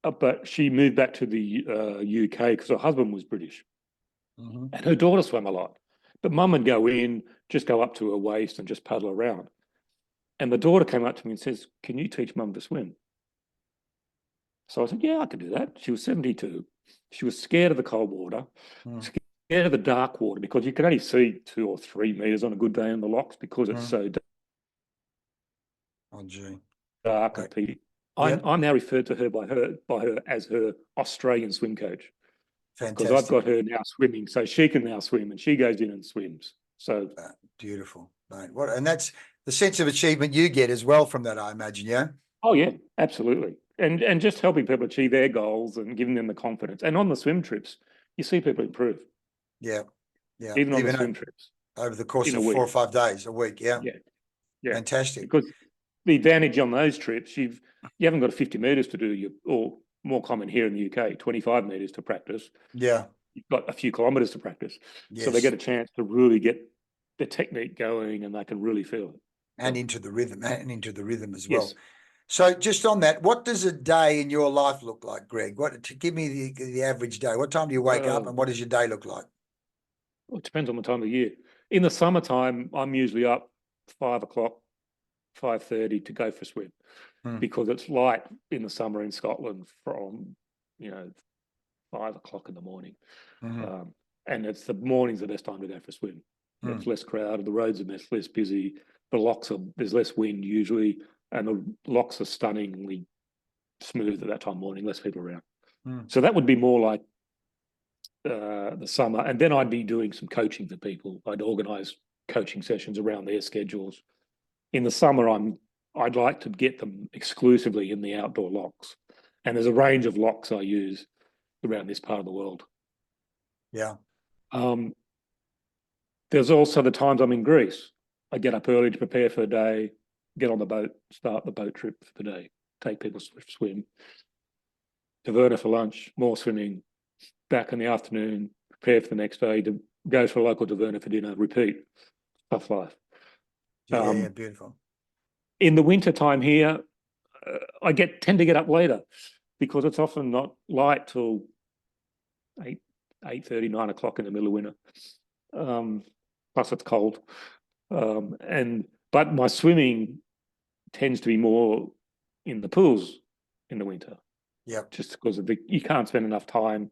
But she moved back to the UK because her husband was British. And her daughter swam a lot. But mum would go in, just go up to her waist and just paddle around. And the daughter came up to me and says, can you teach mum to swim? So I said, yeah, I can do that. She was 72. She was scared of the cold water, scared of the dark water because you can only see 2 or 3 meters on a good day in the locks because it's so dark. Oh, gee. dark and Right. peaty. Yep. I'm now referred to her by her as her Australian swim coach, because I've got Fantastic. her now swimming, so she can now swim, and she goes in and swims. So Beautiful, mate. What, and that's the sense of achievement you get as well from that, I imagine. Yeah. oh yeah, absolutely. And just helping people achieve their goals and giving them the confidence. And on the swim trips, you see people improve, Yeah. Yeah. even on the Even swim trips over the course in a of 4 week. or 5 days a week. Yeah. Yeah, yeah. Fantastic. Because the advantage on those trips, you haven't got 50 meters to do, or more common here in the UK, 25 meters to practice. Yeah. You've got a few kilometers to practice. So they Yes. get a chance to really get the technique going, and they can really feel it. And So, into the rhythm as well. yes. So just on that, what does a day in your life look like, Greg? What, to give me the average day? What time do you wake up, and what does your day look like? Well, it depends on the time of year. In the summertime, I'm usually up 5 o'clock, 5:30 to go for a swim, because it's light in the summer in Scotland from, 5 o'clock in the morning. And it's the morning's the best time to go for a swim. It's less crowded, the roads are less busy, there's less wind usually, and the locks are stunningly smooth at that time of morning, less people around. So that would be more like the summer. And then I'd be doing some coaching for people. I'd organise coaching sessions around their schedules. In the summer, I'd like to get them exclusively in the outdoor locks. And there's a range of locks I use around this part of the world. Yeah. There's also the times I'm in Greece. I get up early to prepare for a day, get on the boat, start the boat trip for the day, take people swim, Taverna for lunch, more swimming, back in the afternoon, prepare for the next day, to go to a local taverna for dinner, repeat. Tough life. Yeah. Beautiful. In the winter time here, I tend to get up later, because it's often not light till 8:30, 9 o'clock in the middle of winter. Plus it's cold. But my swimming tends to be more in the pools in the winter. Yeah. Just because you can't spend enough time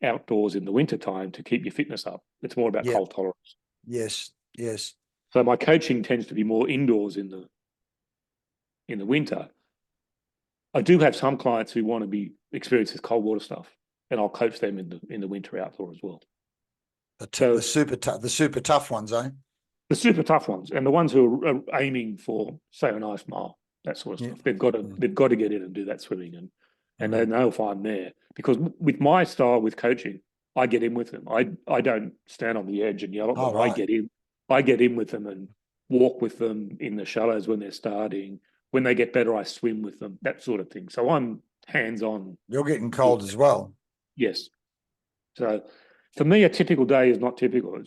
outdoors in the winter time to keep your fitness up. It's more about cold tolerance. Yes. Yes. So my coaching tends to be more indoors in the winter. I do have some clients who want to be experience this cold water stuff, and I'll coach them in the winter outdoor as well. The super tough ones, eh? The super tough ones, and the ones who are aiming for, say, a nice mile, that sort of stuff. They've got to get in and do that swimming, and they know if I'm there, because with my style with coaching, I get in with them. I don't stand on the edge and yell at them. Right. I get in with them and walk with them in the shallows when they're starting. When they get better, I swim with them, that sort of thing. So I'm hands-on. You're getting cold as well. Yes. So for me, a typical day is not typical.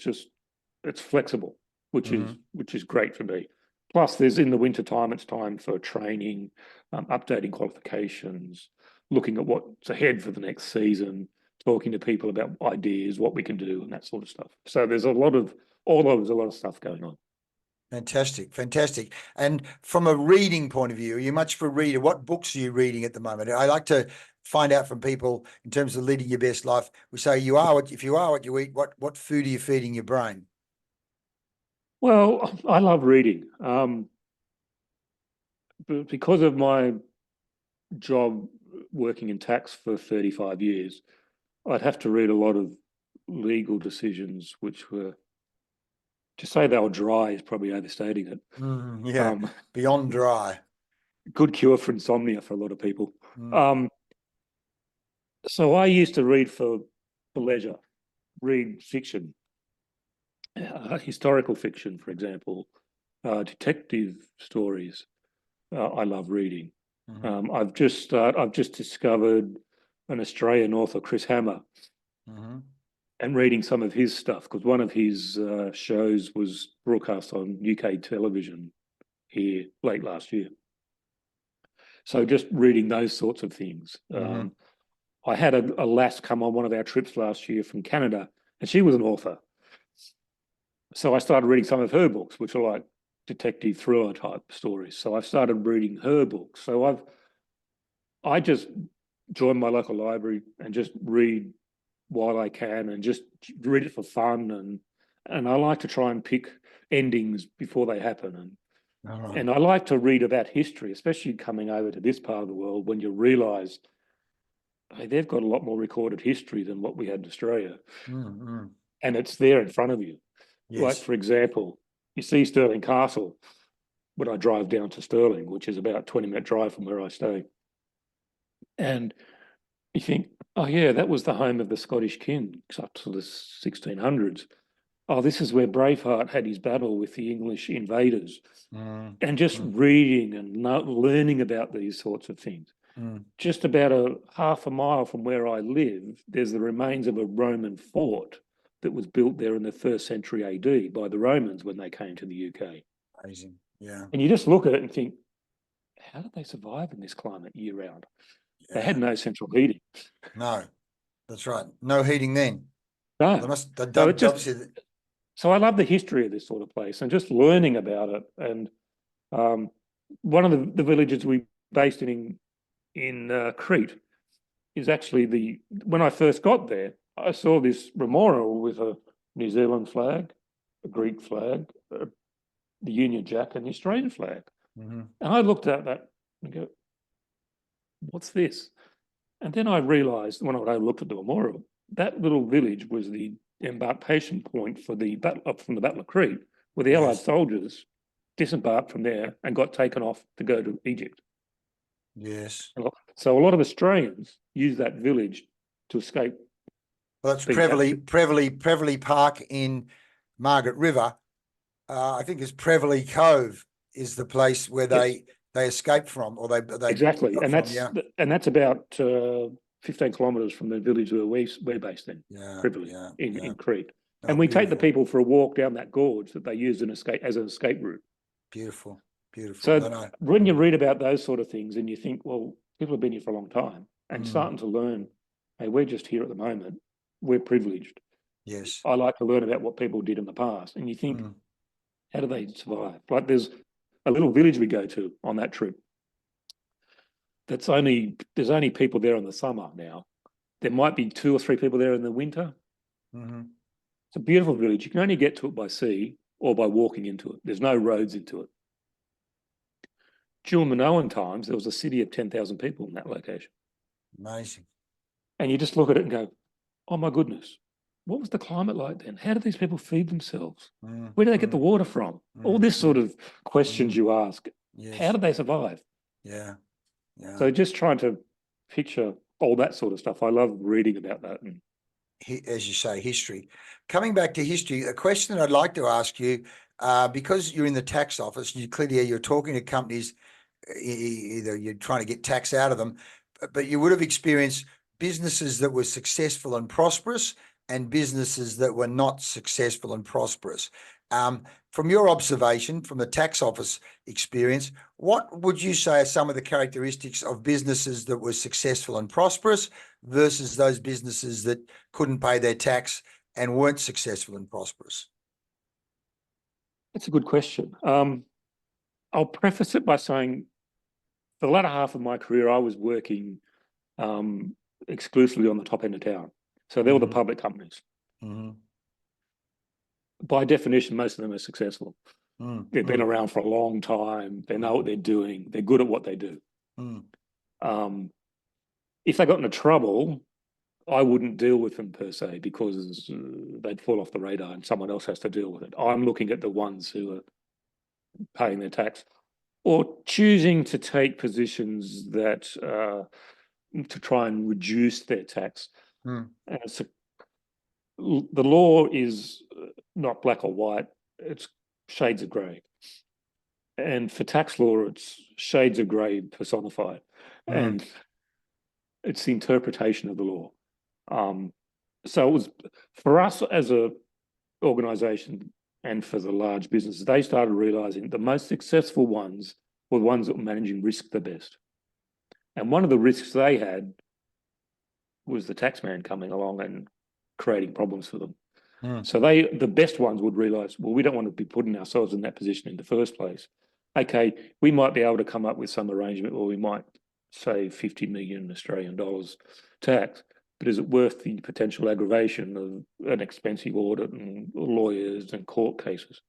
It's flexible, which is great for me. Plus, there's in the winter time, it's time for training, updating qualifications, looking at what's ahead for the next season, talking to people about ideas, what we can do, and that sort of stuff. So there's a lot of stuff going on. Fantastic. And from a reading point of view, are you much of a reader? What books are you reading at the moment? I like to find out from people in terms of leading your best life. We say if you are what you eat, what food are you feeding your brain? Well, I love reading. But because of my job working in tax for 35 years, I'd have to read a lot of legal decisions, which were, to say they were dry is probably overstating it. Beyond dry. Good cure for insomnia for a lot of people. So I used to read for leisure, read fiction, historical fiction, for example, detective stories. I love reading. I've just discovered an Australian author, Chris Hammer, and reading some of his stuff, because one of his shows was broadcast on UK television here late last year. So just reading those sorts of things. I had a lass come on one of our trips last year from Canada, and she was an author. So I started reading some of her books, which are like detective thriller type stories. So I started reading her books. So I just join my local library and just read while I can, and just read it for fun. And I like to try and pick endings before they happen. All right. And I like to read about history, especially coming over to this part of the world when you realise, hey, they've got a lot more recorded history than what we had in Australia. Mm-hmm. And it's there in front of you. Like, Yes. for example, you see Stirling Castle when I drive down to Stirling, which is about a 20-minute drive from where I stay. And you think, oh, yeah, that was the home of the Scottish kings up to the 1600s. Oh, this is where Braveheart had his battle with the English invaders. And just reading and learning about these sorts of things. Just about a half a mile from where I live, there's the remains of a Roman fort that was built there in the 1st century AD by the Romans when they came to the UK. Amazing. Yeah. And you just look at it and think, how did they survive in this climate year round? Yeah. They had no central heating. No, that's right. No heating then. No. They've So done, it just, obviously. so I love the history of this sort of place and just learning about it. And one of the villages we based in Crete is actually when I first got there, I saw this memorial with a New Zealand flag, a Greek flag, the Union Jack, and the Australian flag. Mm-hmm. And I looked at that and go, what's this? And then I realised when I looked at the memorial, that little village was the embarkation point for the battle from the Battle of Crete, where the Allied soldiers disembarked from there and got taken off to go to Egypt. Yes. So a lot of Australians use that village to escape. Well, that's Prevelly Park in Margaret River. I think it's Prevelly Cove is the place where they escaped from, or they exactly, and that's about 15 kilometres from the village where we're based in, Prevelly, in Crete. And we take the people for a walk down that gorge that they use as an escape route. Beautiful. So when you read about those sort of things and you think, well, people have been here for a long time and starting to learn, hey, we're just here at the moment. We're privileged. Yes. I like to learn about what people did in the past. And you think, how do they survive? Like there's a little village we go to on that trip. There's only people there in the summer now. There might be 2 or 3 people there in the winter. It's a beautiful village. You can only get to it by sea or by walking into it. There's no roads into it. During Minoan times, there was a city of 10,000 people in that location. Amazing. And you just look at it and go, oh my goodness, what was the climate like then? How did these people feed themselves? Where do they get the water from? All this sort of questions you ask. Yes. How did they survive? Yeah. So just trying to picture all that sort of stuff. I love reading about that. And as you say, history. Coming back to history, a question that I'd like to ask you, because you're in the tax office, you're talking to companies, either you're trying to get tax out of them, but you would have experienced businesses that were successful and prosperous and businesses that were not successful and prosperous. From your observation, from the tax office experience, what would you say are some of the characteristics of businesses that were successful and prosperous versus those businesses that couldn't pay their tax and weren't successful and prosperous? That's a good question. I'll preface it by saying for the latter half of my career, I was working exclusively on the top end of town. So they were the public companies. By definition, most of them are successful. They've been around for a long time. They know what they're doing. They're good at what they do. If they got into trouble, I wouldn't deal with them per se because they'd fall off the radar and someone else has to deal with it. I'm looking at the ones who are paying their tax or choosing to take positions that to try and reduce their tax. So the law is not black or white, it's shades of grey. And for tax law, it's shades of grey personified. And it's the interpretation of the law. So it was for us as a organisation and for the large businesses, they started realising the most successful ones were the ones that were managing risk the best. And one of the risks they had was the taxman coming along and creating problems for them. So the best ones would realise, well, we don't want to be putting ourselves in that position in the first place. Okay, we might be able to come up with some arrangement where we might save 50 million Australian dollars tax, but is it worth the potential aggravation of an expensive audit and lawyers and court cases?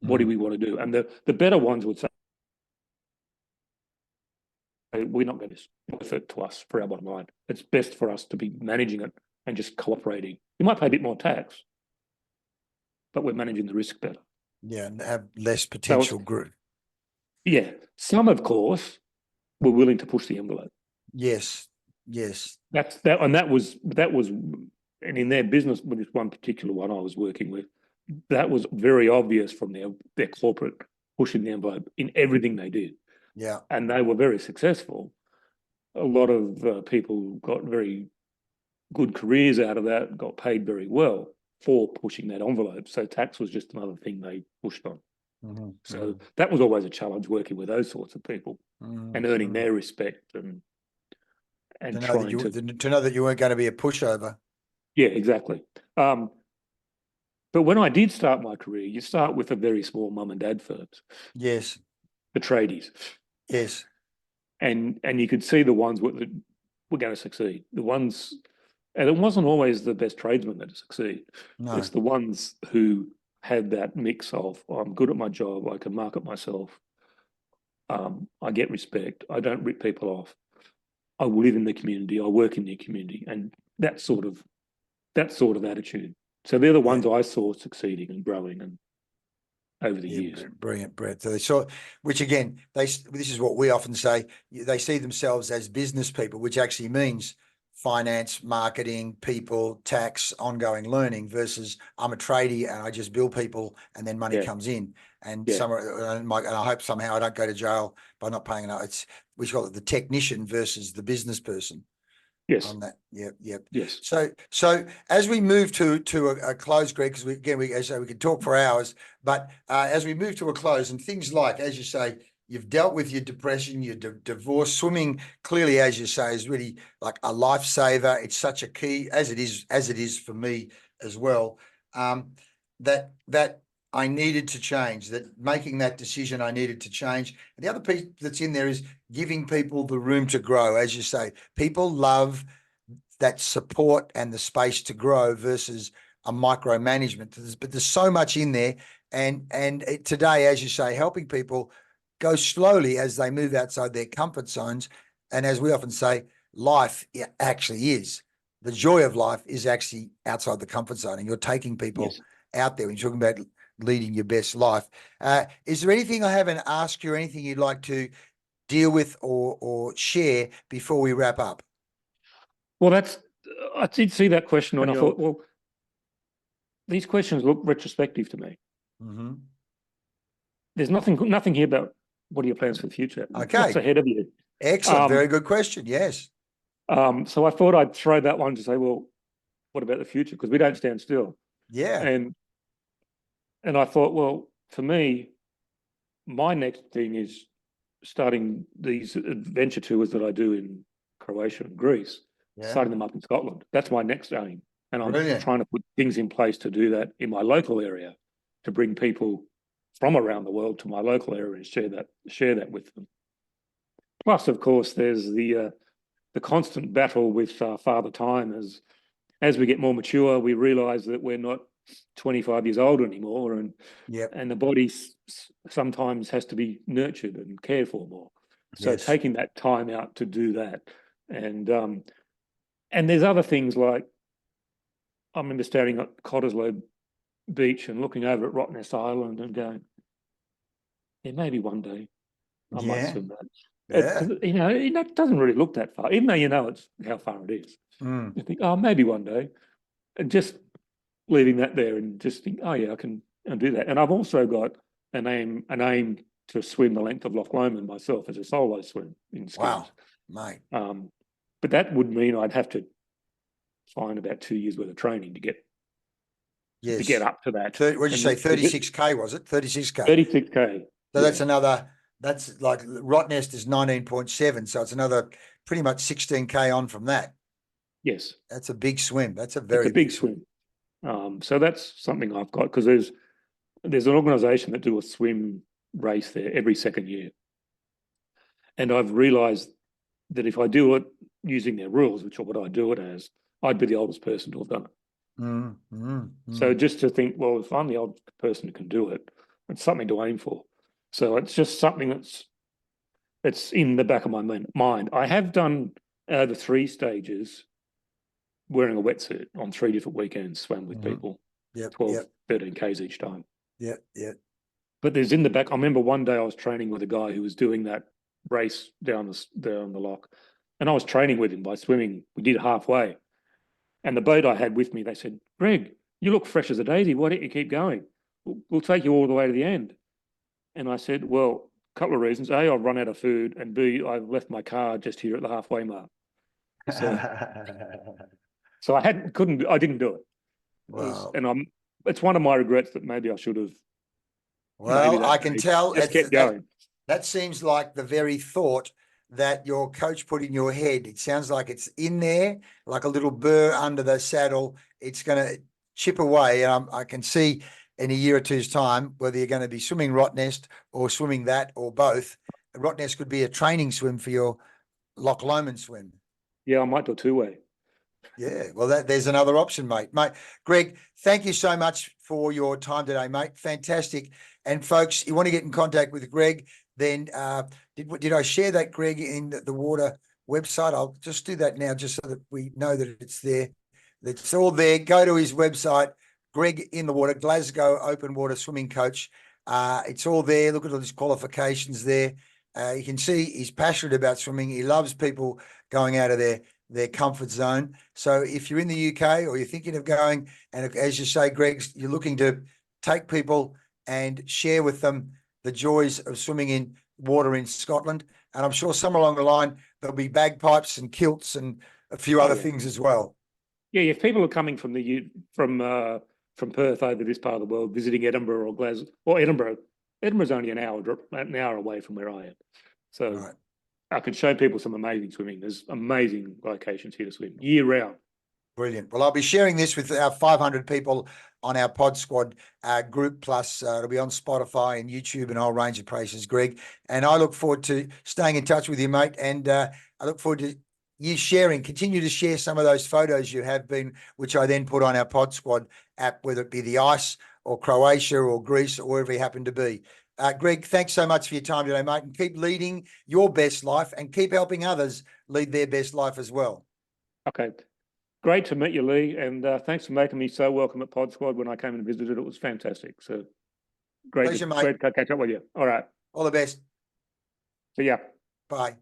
What do we want to do? And the better ones would say, we're not going to worth it to us for our bottom line. It's best for us to be managing it and just cooperating. You might pay a bit more tax, but we're managing the risk better. Yeah, and have less potential group. Yeah. Some, of course, were willing to push the envelope. Yes, yes. That was, and in their business, with this one particular one I was working with, that was very obvious from their corporate pushing the envelope in everything they did. Yeah. And they were very successful. A lot of people got very good careers out of that, got paid very well for pushing that envelope. So tax was just another thing they pushed on. So that was always a challenge, working with those sorts of people and earning their respect and to trying to know that you weren't going to be a pushover. Yeah, exactly. But when I did start my career, you start with a very small mum and dad firms. Yes. The tradies. Yes. And you could see the ones that were going to succeed. The ones, and it wasn't always the best tradesmen that succeed. No. It's the ones who had that mix of, I'm good at my job, I can market myself, I get respect, I don't rip people off, I live in the community, I work in the community, and that sort of attitude. So they're the ones I saw succeeding and growing and over the years. Brilliant, Brett. So they saw, which again, this is what we often say, they see themselves as business people, which actually means finance, marketing, people, tax, ongoing learning, versus I'm a tradie and I just bill people and then money comes in. And and I hope somehow I don't go to jail by not paying enough. We call it the technician versus the business person. Yes. On that. Yep. Yes. So as we move to a close, Greg, because we can talk for hours, but as we move to a close, and things like, as you say, you've dealt with your depression, your divorce, swimming clearly, as you say, is really like a lifesaver. It's such a key, as it is for me as well. That I needed to change, that making that decision I needed to change. And the other piece that's in there is giving people the room to grow. As you say, people love that support and the space to grow versus a micromanagement. But there's so much in there. And today, as you say, helping people go slowly as they move outside their comfort zones. And as we often say, life actually is. The joy of life is actually outside the comfort zone. And you're taking people out there when you're talking about leading your best life. Is there anything I haven't asked you, or anything you'd like to deal with or share before we wrap up? Well, I did see that question and I thought, well, these questions look retrospective to me. There's nothing here about what are your plans for the future. Okay. What's ahead of you? Excellent. Very good question. Yes. So I thought I'd throw that one to say, well, what about the future? Because we don't stand still. Yeah. And I thought, well, for me, my next thing is starting these adventure tours that I do in Croatia and Greece, starting them up in Scotland. That's my next aim. And I'm trying to put things in place to do that in my local area, to bring people from around the world to my local area and share that with them. Plus, of course, there's the constant battle with Father Time. As we get more mature, we realise that we're not 25 years old anymore, and the body sometimes has to be nurtured and cared for more. So taking that time out to do that, and there's other things like, I remember standing at Cottesloe Beach and looking over at Rottnest Island and going, maybe one day I might swim that. It doesn't really look that far, even though it's how far it is. You think, maybe one day, and just leaving that there and just think, I can do that. And I've also got an aim to swim the length of Loch Lomond myself as a solo swim in skis. Wow, mate. But that would mean I'd have to find about 2 years worth of training to get up to that. What did you say? 36K, was it? 36K. 36K. So that's like Rottnest is 19.7. So it's another pretty much 16K on from that. Yes. That's a big swim. That's a very big swim. So that's something I've got, because there's an organisation that do a swim race there every second year. And I've realised that if I do it using their rules, which are what I do it as, I'd be the oldest person to have done it. So just to think, well, if I'm the oldest person who can do it, It's something to aim for. So it's just something it's in the back of my mind. I have done the 3 stages wearing a wetsuit on 3 different weekends, swam with people, Yep. 12, Yep. 13 Ks each time. Yep. Yep. But there's in the back, I remember one day I was training with a guy who was doing that race down the lock. And I was training with him by swimming. We did halfway. And the boat I had with me, they said, Greg, you look fresh as a daisy. Why don't you keep going? We'll take you all the way to the end. And I said, well, a couple of reasons. A, I've run out of food. And B, I've left my car just here at the halfway mark. So I didn't do it. Wow. It's one of my regrets that maybe I should have. Well, I can tell just kept going. That seems like the very thought that your coach put in your head. It sounds like it's in there, like a little burr under the saddle. It's going to chip away. And I can see in a year or two's time whether you're going to be swimming Rottnest or swimming that or both. Rottnest could be a training swim for your Loch Lomond swim. Yeah, I might do a 2-way. Yeah, well, there's another option, mate. Greg, thank you so much for your time today, mate. Fantastic. And folks, you want to get in contact with Greg, then did I share that, Greg, in the water website? I'll just do that now just so that we know that it's there. It's all there. Go to his website, Greg in the Water, Glasgow Open Water Swimming Coach. It's all there. Look at all his qualifications there. You can see he's passionate about swimming. He loves people going out of their comfort zone. So if you're in the UK or you're thinking of going, and as you say, Greg, you're looking to take people and share with them the joys of swimming in water in Scotland. And I'm sure somewhere along the line, there'll be bagpipes and kilts and a few other things as well. Yeah, if people are coming from from Perth over this part of the world, visiting Edinburgh or Glasgow, or Edinburgh's only an hour away from where I am. So right. I can show people some amazing swimming. There's amazing locations here to swim year round. Brilliant. Well, I'll be sharing this with our 500 people on our Pod Squad group, plus it'll be on Spotify and YouTube and a whole range of places, Greg. And I look forward to staying in touch with you, mate. And I look forward to you continue to share some of those photos you have been, which I then put on our Pod Squad app, whether it be the ice or Croatia or Greece or wherever you happen to be. Greg, thanks so much for your time today, mate. And keep leading your best life and keep helping others lead their best life as well. Okay. Great to meet you, Leigh, and thanks for making me so welcome at Pod Squad when I came and visited. It was fantastic. So great to catch up with you. All right. All the best. See ya. Bye.